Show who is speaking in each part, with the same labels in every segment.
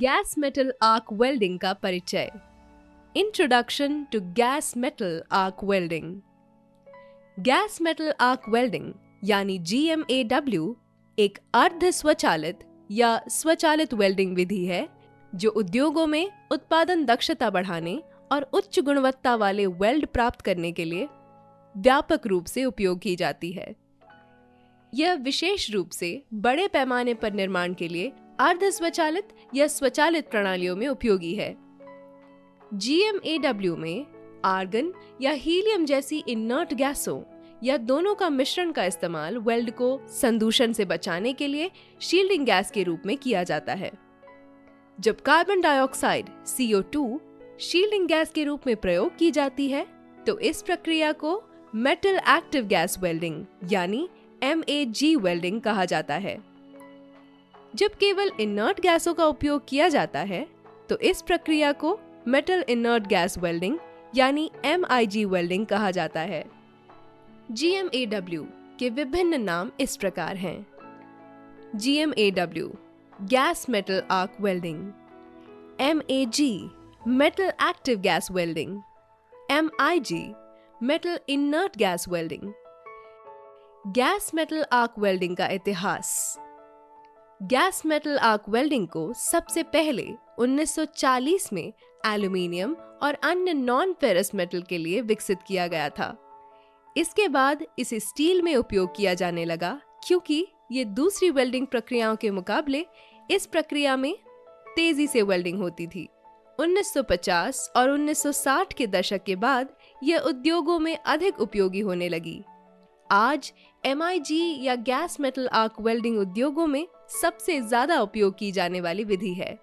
Speaker 1: Gas metal arc welding का परिचय। Introduction to gas metal arc welding. Gas metal arc welding यानी GMAW एक अर्ध स्वचालित या स्वचालित वेल्डिंग विधि है जो उद्योगों में उत्पादन दक्षता बढ़ाने और उच्च गुणवत्ता वाले वेल्ड प्राप्त करने के लिए व्यापक रूप से उपयोग की जाती है। यह विशेष रूप से बड़े पैमाने पर निर्माण के लिए अर्ध स्वचालित या स्वचालित प्रणालियों में उपयोगी है। GMAW में आर्गन या हीलियम जैसी इनर्ट गैसों या दोनों का मिश्रण का इस्तेमाल वेल्ड को संदूषण से बचाने के लिए शील्डिंग गैस के रूप में किया जाता है। जब carbon dioxide CO2 shielding gas के रूप में प्रयोग की जाती है तो इस प्रक्रिया को मेटल एक्टिव गैस वेल्डिंग यानी MAG वेल्डिंग कहा जाता है। जब केवल इनर्ट गैसों का उपयोग किया जाता है तो इस प्रक्रिया को मेटल इनर्ट गैस वेल्डिंग यानी MIG वेल्डिंग कहा जाता है। GMAW के विभिन्न नाम इस प्रकार हैं। GMAW gas metal arc welding, MAG metal active gas welding, MIG metal inert gas welding. Gas metal arc welding का इतिहास। गैस मेटल आर्क वेल्डिंग को सबसे पहले 1940 में एल्यूमीनियम और अन्य नॉन फेरस मेटल के लिए विकसित किया गया था। इसके बाद इसे स्टील में उपयोग किया जाने लगा क्योंकि ये दूसरी वेल्डिंग प्रक्रियाओं के मुकाबले इस प्रक्रिया में तेजी से वेल्डिंग होती थी। 1950 और 1960 के दशक के बाद यह उद्योगों में अधिक उपयोगी होने लगी। आज MIG या गैस मेटल आर्क वेल्डिंग उद्योगों में सबसे ज्यादा उपयोग की जाने वाली विधि है।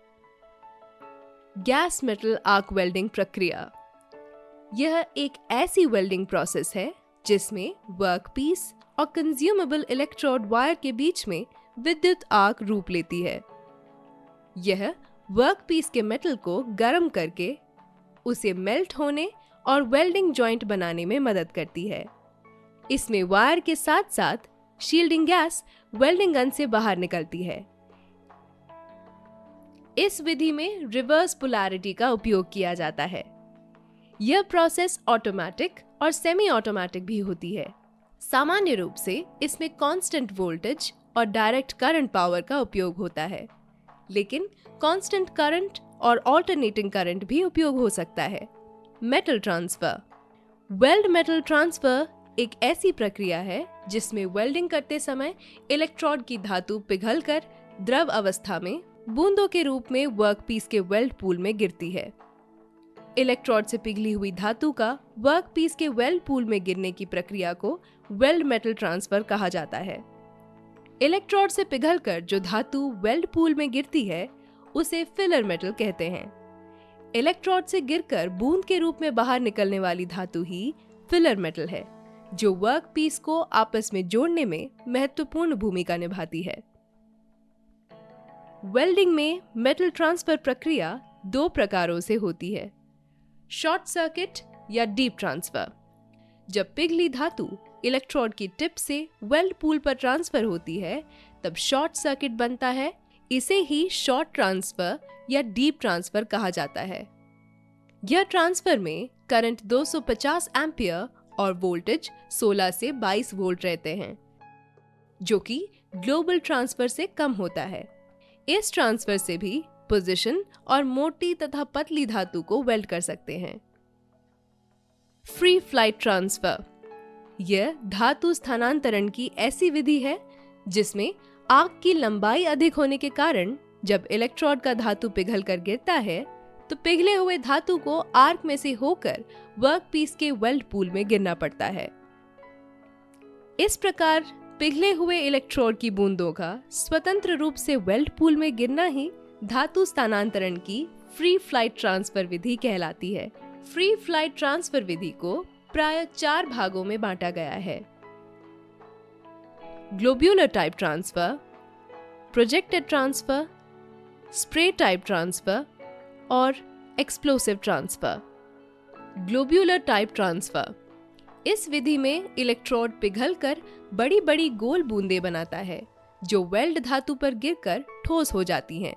Speaker 1: गैस मेटल आर्क वेल्डिंग प्रक्रिया यह एक ऐसी वेल्डिंग प्रोसेस है जिसमें वर्कपीस और कंज्यूमेबल इलेक्ट्रोड वायर के बीच में विद्युत आर्क रूप लेती है। यह वर्कपीस के मेटल को गर्म करके उसे मेल्ट होने और वेल्डिंग जॉइंट बनाने में मदद करती है। इसमें वायर के साथ साथ शील्डिंग गैस वेल्डिंग गन से बाहर निकलती है। इस विधि में रिवर्स पोलैरिटी का उपयोग किया जाता है। यह प्रोसेस ऑटोमेटिक और सेमी ऑटोमेटिक भी होती है। सामान्य रूप से इसमें कांस्टेंट वोल्टेज और डायरेक्ट करंट पावर का उपयोग होता है, लेकिन कांस्टेंट करंट और ऑल्टरनेटिंग करंट भी उपयोग हो सकता है। Metal transfer. Weld metal transfer एक ऐसी प्रक्रिया है जिसमें वेल्डिंग करते समय इलेक्ट्रोड की धातु पिघलकर द्रव अवस्था में बूंदों के रूप में वर्कपीस के वेल्ड पूल में गिरती है। इलेक्ट्रोड से पिघली हुई धातु का वर्कपीस के वेल्ड पूल में गिरने की प्रक्रिया को वेल्ड मेटल ट्रांसफर कहा जाता है। इलेक्ट्रोड से पिघलकर जो धातु वेल्ड पूल में गिरती है उसे फिलर मेटल कहते हैं। इलेक्ट्रोड से गिरकर बूंद के रूप में बाहर निकलने वाली धातु ही फिलर मेटल है जो वर्कपीस को आपस में जोड़ने में महत्वपूर्ण भूमिका निभाती है। वेल्डिंग में मेटल ट्रांसफर प्रक्रिया दो प्रकारों से होती है, शॉर्ट सर्किट या डीप ट्रांसफर। जब पिघली धातु इलेक्ट्रोड की टिप से वेल्ड पूल पर ट्रांसफर होती है तब शॉर्ट सर्किट बनता है। इसे ही शॉर्ट ट्रांसफर या डीप ट्रांसफर कहा जाता है। यह ट्रांसफर में करंट 250 एम्पियर और वोल्टेज 16 से 22 वोल्ट रहते हैं, जो कि ग्लोबल ट्रांसफर से कम होता है। इस ट्रांसफर से भी पोजीशन और मोटी तथा पतली धातु को वेल्ड कर सकते हैं। फ्री फ्लाइट ट्रांसफर यह धातु स्थानांतरण की ऐसी विधि है जिसमें आर्क की लंबाई अधिक होने के कारण जब इलेक्ट्रोड का धातु पिघल कर गिरता है तो पिघले हुए धातु को आर्क में से होकर वर्कपीस के वेल्ड पूल में गिरना पड़ता है। इस प्रकार पिघले हुए इलेक्ट्रोड की बूंदों का स्वतंत्र रूप से वेल्ड पूल में गिरना ही धातु स्थानांतरण की फ्री फ्लाइट ट्रांसफर विधि कहलाती है। फ्री फ्लाइट ट्रांसफर विधि को प्राय 4 भागों में बांटा गया है: globular type transfer, projected transfer, spray type transfer और explosive transfer. Globular type transfer इस विधि में इलेक्ट्रोड पिघलकर बड़ी बड़ी गोल बूंदें बनाता है जो वेल्ड धातु पर गिरकर ठोस हो जाती हैं।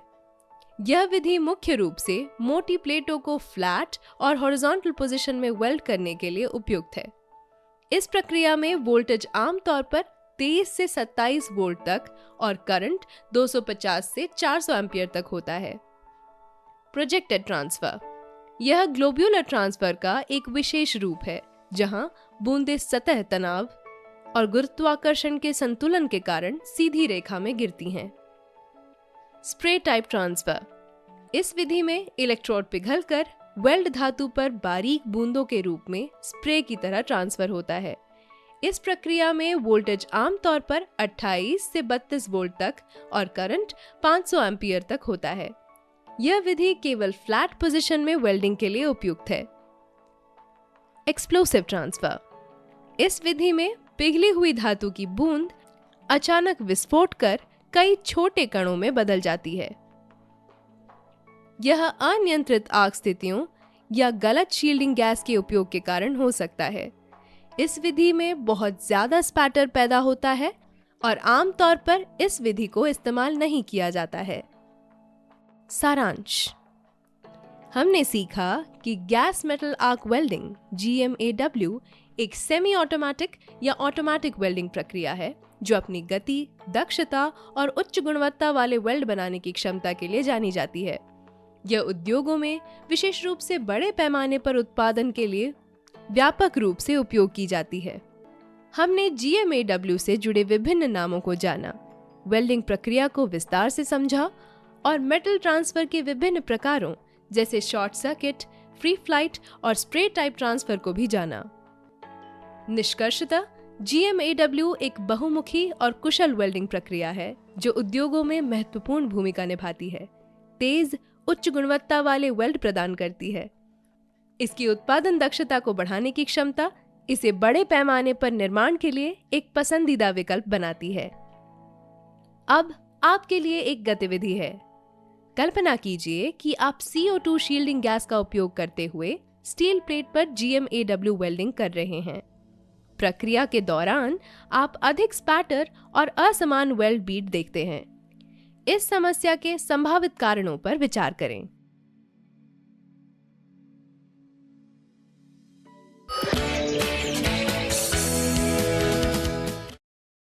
Speaker 1: यह विधि मुख्य रूप से मोटी प्लेटों को फ्लैट और हॉरिजॉन्टल पोजीशन में वेल्ड करने के लिए उपयुक्त है। इस प्रक्रिया में वोल्टेज आमतौर पर 23 से 27 वोल्ट तक और करंट 250 से 400 एम्पीयर तक होता है। प्रोजेक्टेड ट्रांसफर, यह ग्लोब्यूलर ट्रांसफर का एक विशेष रूप है जहां बूंदें सतह तनाव और गुरुत्वाकर्षण के संतुलन के कारण सीधी रेखा में गिरती हैं। स्प्रे टाइप ट्रांसफर, इस विधि में इलेक्ट्रोड पिघलकर वेल्ड धातु पर बारीक बूंदों के रूप में स्प्रे की तरह ट्रांसफर होता है। इस प्रक्रिया में वोल्टेज आमतौर पर 28 से 32 वोल्ट तक और करंट 500 एम्पीयर तक होता है। यह विधि केवल फ्लैट पोजीशन में वेल्डिंग के लिए उपयुक्त है। एक्सप्लोसिव ट्रांसफर, इस विधि में पिघली हुई धातु की बूंद अचानक विस्फोट कर कई छोटे कणों में बदल जाती है। यह अनियंत्रित आग स्थितियों या गलत शील्डिंग गैस के उपयोग के कारण हो सकता है। इस विधि में बहुत ज्यादा स्पैटर पैदा होता है और आमतौर पर इस विधि को इस्तेमाल नहीं किया जाता है। सारांश, हमने सीखा कि gas metal arc welding GMAW एक सेमी ऑटोमेटिक या ऑटोमेटिक वेल्डिंग प्रक्रिया है जो अपनी गति, दक्षता और उच्च गुणवत्ता वाले वेल्ड बनाने की क्षमता के लिए जानी जाती है। यह उद्योगों में विशेष रूप से बड़े पैमाने पर उत्पादन के लिए व्यापक रूप से उपयोग की जाती है। हमने GMAW से जुड़े विभिन्न नामों को जाना, वेल्डिंग प्रक्रिया को विस्तार से समझा और मेटल ट्रांसफर के विभिन्न प्रकारों जैसे शॉर्ट सर्किट, फ्री फ्लाइट और स्प्रे टाइप ट्रांसफर को भी जाना। निष्कर्षतः GMAW एक बहुमुखी और कुशल वेल्डिंग प्रक्रिया है जो उद्योगों में महत्वपूर्ण भूमिका निभाती है, तेज उच्च गुणवत्ता वाले वेल्ड प्रदान करती है। इसकी उत्पादन दक्षता को बढ़ाने की क्षमता इसे बड़े पैमाने पर निर्माण के लिए एक पसंदीदा विकल्प बनाती है। अब आपके लिए एक गतिविधि है। कल्पना कीजिए कि आप CO2 शील्डिंग गैस का उपयोग करते हुए स्टील प्लेट पर GMAW वेल्डिंग कर रहे हैं। प्रक्रिया के दौरान आप अधिक स्पैटर और असमान वेल्ड बीट देखते हैं। इस समस्या के संभावित कारणों पर विचार करें।